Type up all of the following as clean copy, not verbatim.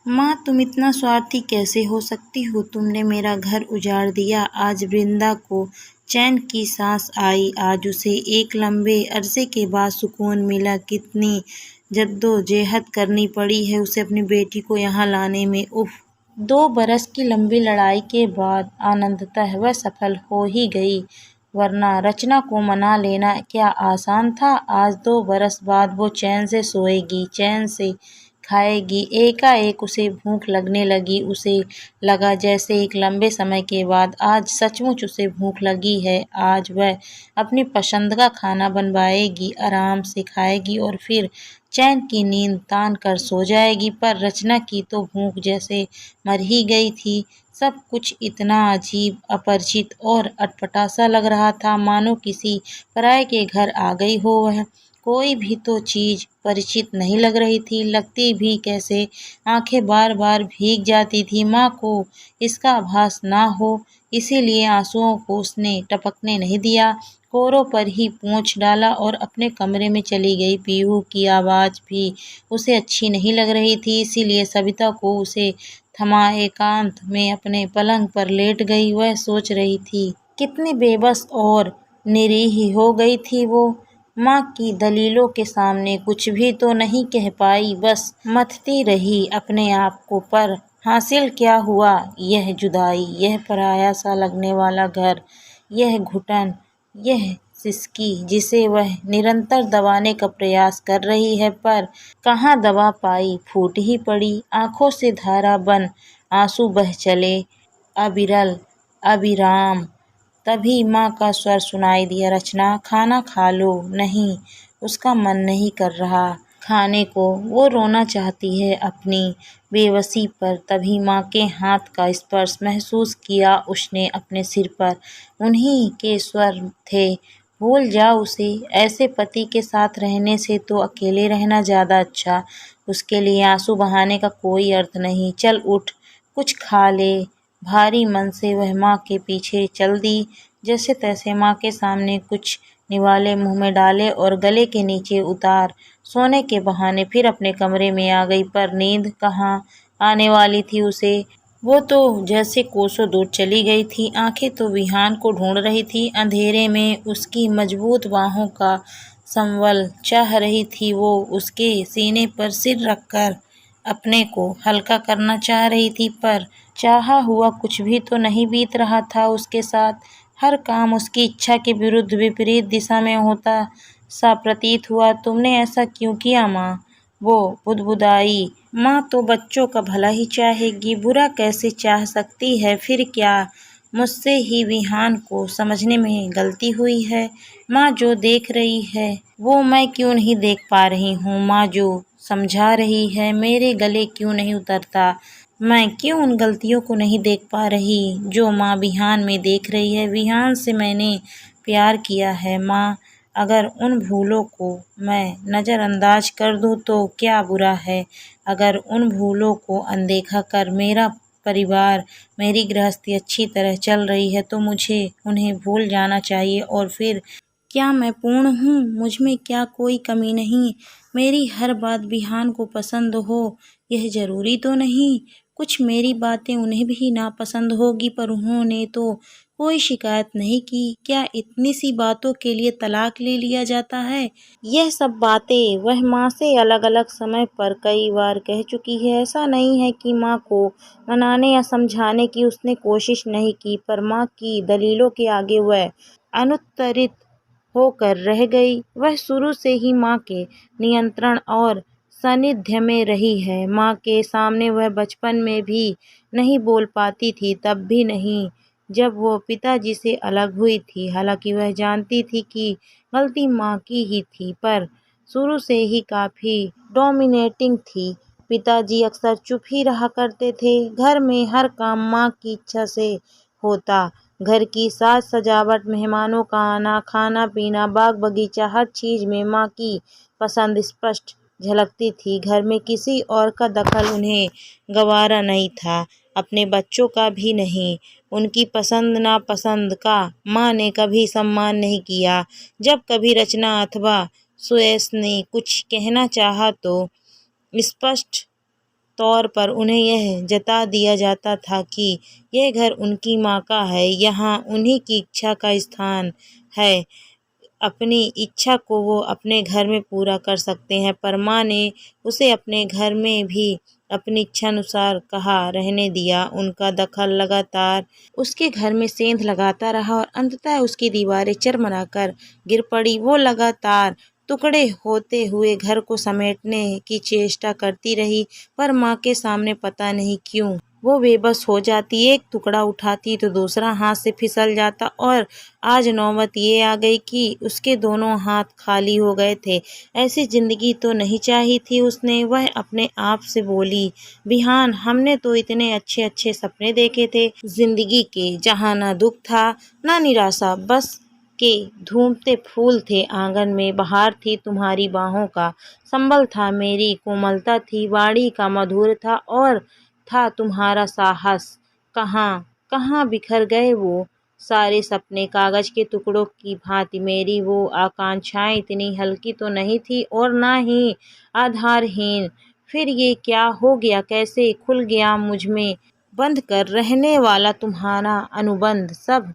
माँ, तुम इतना स्वार्थी कैसे हो सकती हो? तुमने मेरा घर उजाड़ दिया। आज वृंदा को चैन की सांस आई। आज उसे एक लंबे अरसे के बाद सुकून मिला। कितनी जद्दोजहद करनी पड़ी है उसे अपनी बेटी को यहाँ लाने में। उफ। 2 बरस की लंबी लड़ाई के बाद आनंदतः वह सफल हो ही गई, वरना रचना को मना लेना क्या आसान था? आज 2 बरस बाद वो चैन से सोएगी, चैन से खाएगी। एकाएक उसे भूख लगने लगी। उसे लगा जैसे एक लंबे समय के बाद आज सचमुच उसे भूख लगी है। आज वह अपनी पसंद का खाना बनवाएगी, आराम से खाएगी और फिर चैन की नींद तान कर सो जाएगी। पर रचना की तो भूख जैसे मर ही गई थी। सब कुछ इतना अजीब, अपरिचित और अटपटा सा लग रहा था, मानो किसी पराये के घर आ गई हो वह। कोई भी तो चीज परिचित नहीं लग रही थी, लगती भी कैसे। आंखें बार बार भीग जाती थी। माँ को इसका आभास ना हो, इसीलिए आंसुओं को उसने टपकने नहीं दिया। कोरों पर ही पोंछ डाला और अपने कमरे में चली गई। पीहू की आवाज भी उसे अच्छी नहीं लग रही थी, इसीलिए सविता को उसे थमा एकांत में अपने पलंग पर लेट गई। वह सोच रही थी कितनी बेबस और निरीह हो गई थी वो। माँ की दलीलों के सामने कुछ भी तो नहीं कह पाई, बस मथती रही अपने आप को। पर हासिल क्या हुआ? यह जुदाई, यह पराया सा लगने वाला घर, यह घुटन, यह सिसकी जिसे वह निरंतर दबाने का प्रयास कर रही है, पर कहाँ दबा पाई। फूट ही पड़ी। आंखों से धारा बन आंसू बह चले, अविरल, अविराम। तभी माँ का स्वर सुनाई दिया, रचना, खाना खा लो। नहीं, उसका मन नहीं कर रहा खाने को। वो रोना चाहती है अपनी बेबसी पर। तभी माँ के हाथ का स्पर्श महसूस किया उसने अपने सिर पर। उन्हीं के स्वर थे, भूल जा उसे। ऐसे पति के साथ रहने से तो अकेले रहना ज्यादा अच्छा। उसके लिए आंसू बहाने का कोई अर्थ नहीं। चल उठ, कुछ खा ले। भारी मन से वह माँ के पीछे चल दी। जैसे तैसे माँ के सामने कुछ निवाले मुंह में डाले और गले के नीचे उतार। सोने के बहाने फिर अपने कमरे में आ गई, पर नींद कहाँ आने वाली थी उसे। वो तो जैसे कोसों दूर चली गई थी। आंखें तो विहान को ढूंढ रही थी। अंधेरे में उसकी मजबूत बाहों का संबल चाह रही थी। वो उसके सीने पर सिर रखकर अपने को हल्का करना चाह रही थी, पर चाहा हुआ कुछ भी तो नहीं बीत रहा था उसके साथ। हर काम उसकी इच्छा के विरुद्ध, विपरीत दिशा में होता सा प्रतीत हुआ। तुमने ऐसा क्यों किया माँ? वो बुदबुदाई। माँ तो बच्चों का भला ही चाहेगी, बुरा कैसे चाह सकती है? फिर क्या मुझसे ही विहान को समझने में गलती हुई है? माँ जो देख रही है वो मैं क्यों नहीं देख पा रही हूँ? माँ जो समझा रही है मेरे गले क्यों नहीं उतरता? मैं क्यों उन गलतियों को नहीं देख पा रही जो माँ विहान में देख रही है? विहान से मैंने प्यार किया है माँ। अगर उन भूलों को मैं नज़रअंदाज कर दूँ तो क्या बुरा है? अगर उन भूलों को अनदेखा कर मेरा परिवार, मेरी गृहस्थी अच्छी तरह चल रही है तो मुझे उन्हें भूल जाना चाहिए। और फिर क्या मैं पूर्ण हूँ? मुझ में क्या कोई कमी नहीं? मेरी हर बात विहान को पसंद हो यह जरूरी तो नहीं। कुछ मेरी बातें उन्हें भी नापसंद होगी, पर उन्होंने तो कोई शिकायत नहीं की। क्या इतनी सी बातों के लिए तलाक ले लिया जाता है? यह सब बातें वह माँ से अलग अलग समय पर कई बार कह चुकी है। ऐसा नहीं है कि माँ को मनाने या समझाने की उसने कोशिश नहीं की, पर माँ की दलीलों के आगे वह अनुत्तरित होकर रह गई। वह शुरू से ही माँ के नियंत्रण और सानिध्य में रही है। माँ के सामने वह बचपन में भी नहीं बोल पाती थी, तब भी नहीं जब वो पिताजी से अलग हुई थी। हालांकि वह जानती थी कि गलती माँ की ही थी, पर शुरू से ही काफ़ी डोमिनेटिंग थी। पिताजी अक्सर चुप ही रहा करते थे। घर में हर काम माँ की इच्छा से होता। घर की साज सजावट, मेहमानों का आना, खाना पीना, बाग बगीचा, हर चीज में माँ की पसंद स्पष्ट झलकती थी। घर में किसी और का दखल उन्हें गवारा नहीं था, अपने बच्चों का भी नहीं। उनकी पसंद नापसंद का माँ ने कभी सम्मान नहीं किया। जब कभी रचना अथवा सुयस ने कुछ कहना चाहा तो स्पष्ट तौर पर उन्हें यह जता दिया जाता था कि यह घर उनकी माँ का है, यहाँ उन्हीं की इच्छा का स्थान है। अपनी इच्छा को वो अपने घर में पूरा कर सकते हैं, पर माँ ने उसे अपने घर में भी अपनी इच्छानुसार कहा रहने दिया। उनका दखल लगातार उसके घर में सेंध लगाता रहा और अंततः उसकी दीवारें चरमराकर गिर पड़ी। वो लगातार टुकड़े होते हुए घर को समेटने की चेष्टा करती रही, पर माँ के सामने पता नहीं क्यों वो बेबस हो जाती। एक टुकड़ा उठाती तो दूसरा हाथ से फिसल जाता और आज नौबत ये आ गई कि उसके दोनों हाथ खाली हो गए थे। ऐसी जिंदगी तो नहीं चाही थी उसने। वह अपने आप से बोली, बिहान हमने तो इतने अच्छे अच्छे सपने देखे थे जिंदगी के, जहाँ ना दुख था ना निराशा, बस के धूमते फूल थे। आंगन में बहार थी तुम्हारी बाहों का संबल था, मेरी कोमलता थी, वाणी का मधुर था और था तुम्हारा साहस। कहाँ कहाँ बिखर गए वो सारे सपने कागज के टुकड़ों की भांति। मेरी वो आकांक्षाएं इतनी हल्की तो नहीं थी और ना ही आधारहीन। फिर ये क्या हो गया, कैसे खुल गया मुझ में बंद कर रहने वाला तुम्हारा अनुबंध। सब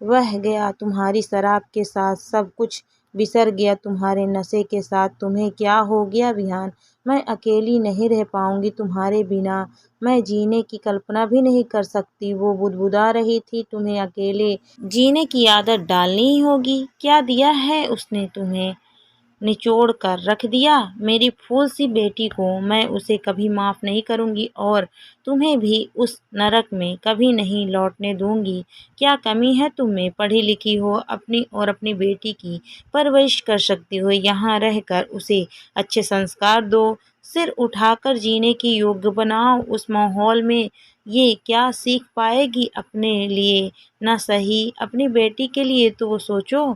बह गया तुम्हारी शराब के साथ, सब कुछ बिसर गया तुम्हारे नशे के साथ। तुम्हें क्या हो गया बिहान? मैं अकेली नहीं रह पाऊंगी तुम्हारे बिना, मैं जीने की कल्पना भी नहीं कर सकती। वो बुदबुदा रही थी, तुम्हें अकेले जीने की आदत डालनी ही होगी। क्या दिया है उसने तुम्हें, निचोड़ कर रख दिया मेरी फूल सी बेटी को। मैं उसे कभी माफ़ नहीं करूंगी और तुम्हें भी उस नरक में कभी नहीं लौटने दूंगी। क्या कमी है तुम में? पढ़ी लिखी हो, अपनी और अपनी बेटी की परवरिश कर सकती हो, यहाँ रहकर उसे अच्छे संस्कार दो, सिर उठाकर जीने की योग्य बनाओ। उस माहौल में ये क्या सीख पाएगी अपने लिए ना सही, अपनी बेटी के लिए तो वो सोचो।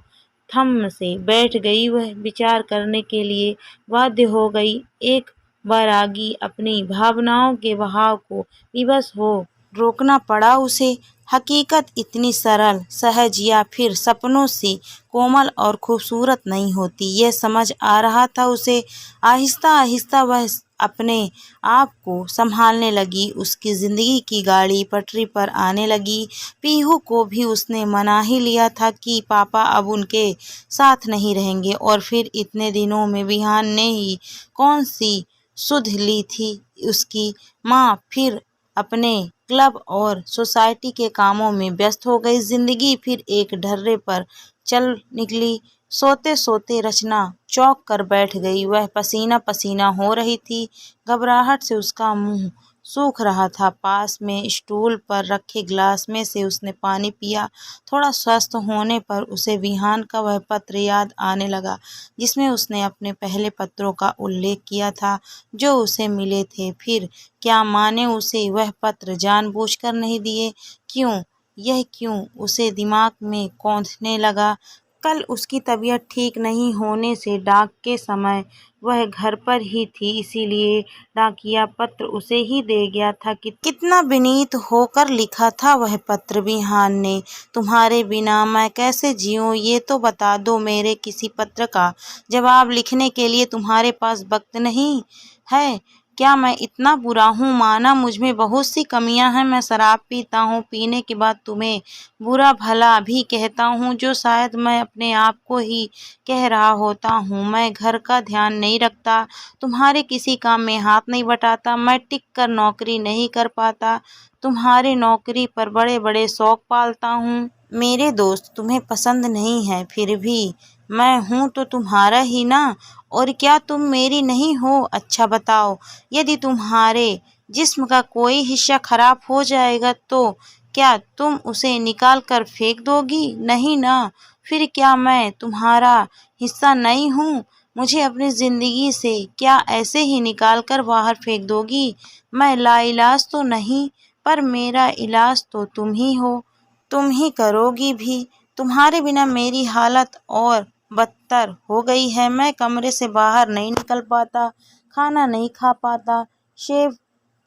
थम से बैठ गई, वह विचार करने के लिए बाध्य हो गई। एक बैरागी अपनी भावनाओं के बहाव को विवश हो रोकना पड़ा उसे। हकीकत इतनी सरल, सहज या फिर सपनों से कोमल और खूबसूरत नहीं होती, यह समझ आ रहा था उसे। आहिस्ता आहिस्ता वह अपने आप को संभालने लगी। उसकी जिंदगी की गाड़ी पटरी पर आने लगी। पीहू को भी उसने मना ही लिया था कि पापा अब उनके साथ नहीं रहेंगे, और फिर इतने दिनों में बिहान ने ही कौन सी सुध ली थी उसकी माँ फिर अपने क्लब और सोसाइटी के कामों में व्यस्त हो गई। जिंदगी फिर एक ढर्रे पर चल निकली। सोते सोते रचना चौंक कर बैठ गई। वह पसीना पसीना हो रही थी, घबराहट से उसका मुंह सूख रहा था। पास में स्टूल पर रखे गिलास में से उसने पानी पिया। थोड़ा स्वस्थ होने पर उसे बिहान का वह पत्र याद आने लगा जिसमें उसने अपने पहले पत्रों का उल्लेख किया था जो उसे मिले थे। फिर क्या माँ ने उसे वह पत्र जानबूझकर नहीं दिए? क्यों? यह क्यों उसे दिमाग में कौंधने लगा? कल उसकी तबीयत ठीक नहीं होने से डाक के समय वह घर पर ही थी, इसीलिए डाकिया पत्र उसे ही दे गया था। कि कितना विनीत होकर लिखा था वह पत्र बिहान ने। तुम्हारे बिना मैं कैसे जीऊँ, ये तो बता दो। मेरे किसी पत्र का जवाब लिखने के लिए तुम्हारे पास वक्त नहीं है क्या? मैं इतना बुरा हूँ? माना मुझ में बहुत सी कमियां हैं। मैं शराब पीता हूँ, पीने के बाद तुम्हें बुरा भला भी कहता हूँ जो शायद मैं अपने आप को ही कह रहा होता हूँ। मैं घर का ध्यान नहीं रखता, तुम्हारे किसी काम में हाथ नहीं बटाता, मैं टिक कर नौकरी नहीं कर पाता, तुम्हारे नौकरी पर बड़े बड़े शौक पालता हूँ। मेरे दोस्त तुम्हें पसंद नहीं है, फिर भी मैं हूँ तो तुम्हारा ही ना। और क्या तुम मेरी नहीं हो? अच्छा बताओ, यदि तुम्हारे जिस्म का कोई हिस्सा खराब हो जाएगा तो क्या तुम उसे निकाल कर फेंक दोगी? नहीं ना। फिर क्या मैं तुम्हारा हिस्सा नहीं हूँ? मुझे अपनी जिंदगी से क्या ऐसे ही निकाल कर बाहर फेंक दोगी? मैं लाइलाज तो नहीं, पर मेरा इलाज तो तुम ही हो, तुम ही करोगी भी। तुम्हारे बिना मेरी हालत और बदतर हो गई है। मैं कमरे से बाहर नहीं निकल पाता, खाना नहीं खा पाता, शेव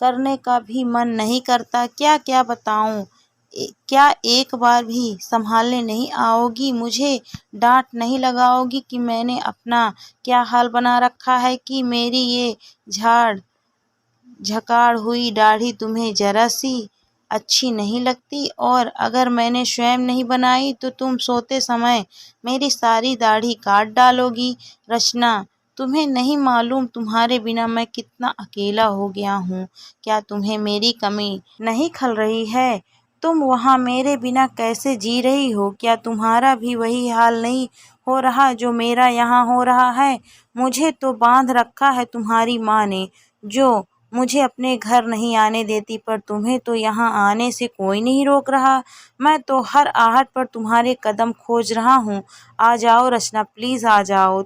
करने का भी मन नहीं करता। क्या क्या बताऊं? क्या एक बार भी संभालने नहीं आओगी? मुझे डांट नहीं लगाओगी कि मैंने अपना क्या हाल बना रखा है? कि मेरी ये झाड़ झकाड़ हुई दाढ़ी तुम्हें जरा सी अच्छी नहीं लगती, और अगर मैंने स्वयं नहीं बनाई तो तुम सोते समय मेरी सारी दाढ़ी काट डालोगी। रचना, तुम्हें नहीं मालूम तुम्हारे बिना मैं कितना अकेला हो गया हूँ। क्या तुम्हें मेरी कमी नहीं खल रही है? तुम वहाँ मेरे बिना कैसे जी रही हो? क्या तुम्हारा भी वही हाल नहीं हो रहा जो मेरा यहाँ हो रहा है? मुझे तो बांध रखा है तुम्हारी माँ ने, जो मुझे अपने घर नहीं आने देती, पर तुम्हें तो यहाँ आने से कोई नहीं रोक रहा। मैं तो हर आहट पर तुम्हारे कदम खोज रहा हूँ। आ जाओ रचना, प्लीज़ आ जाओ।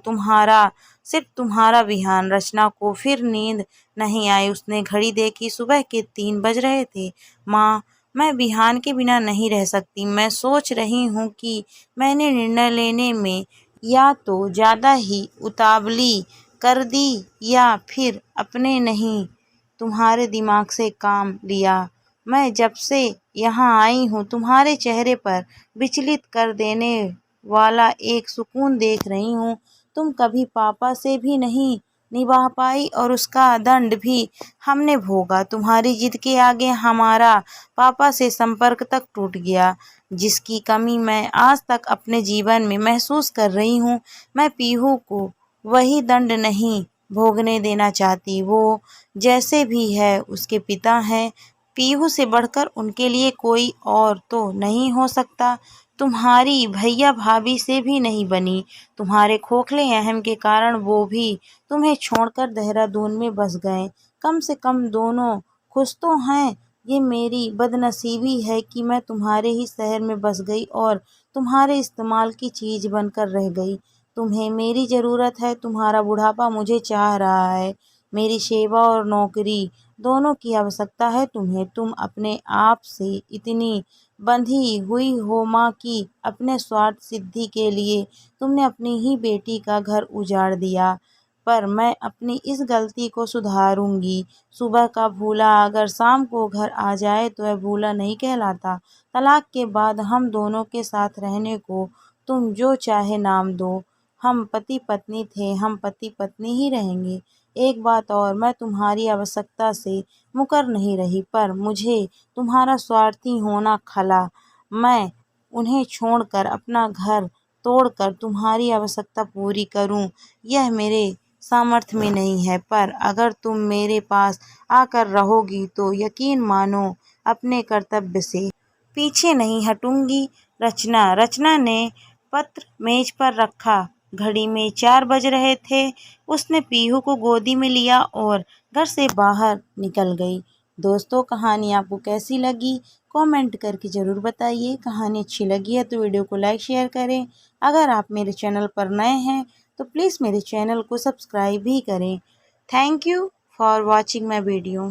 सिर्फ तुम्हारा बिहान। रचना को फिर नींद नहीं आई। उसने घड़ी देखी, सुबह के 3 बज रहे थे। माँ, मैं बिहान के बिना नहीं रह सकती। मैं सोच रही हूँ कि मैंने निर्णय लेने में या तो ज़्यादा ही उतावली कर दी, या फिर अपने नहीं तुम्हारे दिमाग से काम लिया। मैं जब से यहाँ आई हूँ तुम्हारे चेहरे पर विचलित कर देने वाला एक सुकून देख रही हूँ। तुम कभी पापा से भी नहीं निभा पाई, और उसका दंड भी हमने भोगा। तुम्हारी जिद के आगे हमारा पापा से संपर्क तक टूट गया, जिसकी कमी मैं आज तक अपने जीवन में महसूस कर रही हूँ। मैं पीहू को वही दंड नहीं भोगने देना चाहती। वो जैसे भी है उसके पिता हैं। पीहू से बढ़कर उनके लिए कोई और तो नहीं हो सकता। तुम्हारी भैया भाभी से भी नहीं बनी। तुम्हारे खोखले अहम के कारण वो भी तुम्हें छोड़कर देहरादून में बस गए। कम से कम दोनों खुश तो हैं। ये मेरी बदनसीबी है कि मैं तुम्हारे ही शहर में बस गई और तुम्हारे इस्तेमाल की चीज़ बनकर रह गई। तुम्हें मेरी ज़रूरत है, तुम्हारा बुढ़ापा मुझे चाह रहा है, मेरी सेवा और नौकरी दोनों की आवश्यकता है तुम्हें। तुम अपने आप से इतनी बंधी हुई हो माँ कि अपने स्वार्थ सिद्धि के लिए तुमने अपनी ही बेटी का घर उजाड़ दिया। पर मैं अपनी इस गलती को सुधारूंगी। सुबह का भूला अगर शाम को घर आ जाए तो वह भूला नहीं कहलाता। तलाक के बाद हम दोनों के साथ रहने को तुम जो चाहे नाम दो। हम पति पत्नी थे, हम पति पत्नी ही रहेंगे। एक बात और, मैं तुम्हारी आवश्यकता से मुकर नहीं रही, पर मुझे तुम्हारा स्वार्थी होना खला। मैं उन्हें छोड़कर अपना घर तोड़कर तुम्हारी आवश्यकता पूरी करूं, यह मेरे सामर्थ्य में नहीं है। पर अगर तुम मेरे पास आकर रहोगी तो यकीन मानो अपने कर्तव्य से पीछे नहीं हटूंगी। रचना ने पत्र मेज पर रखा। घड़ी में 4 बज रहे थे। उसने पीहू को गोदी में लिया और घर से बाहर निकल गई। दोस्तों, कहानी आपको कैसी लगी कमेंट करके ज़रूर बताइए। कहानी अच्छी लगी है तो वीडियो को लाइक शेयर करें। अगर आप मेरे चैनल पर नए हैं तो प्लीज़ मेरे चैनल को सब्सक्राइब भी करें। Thank you for watching my video.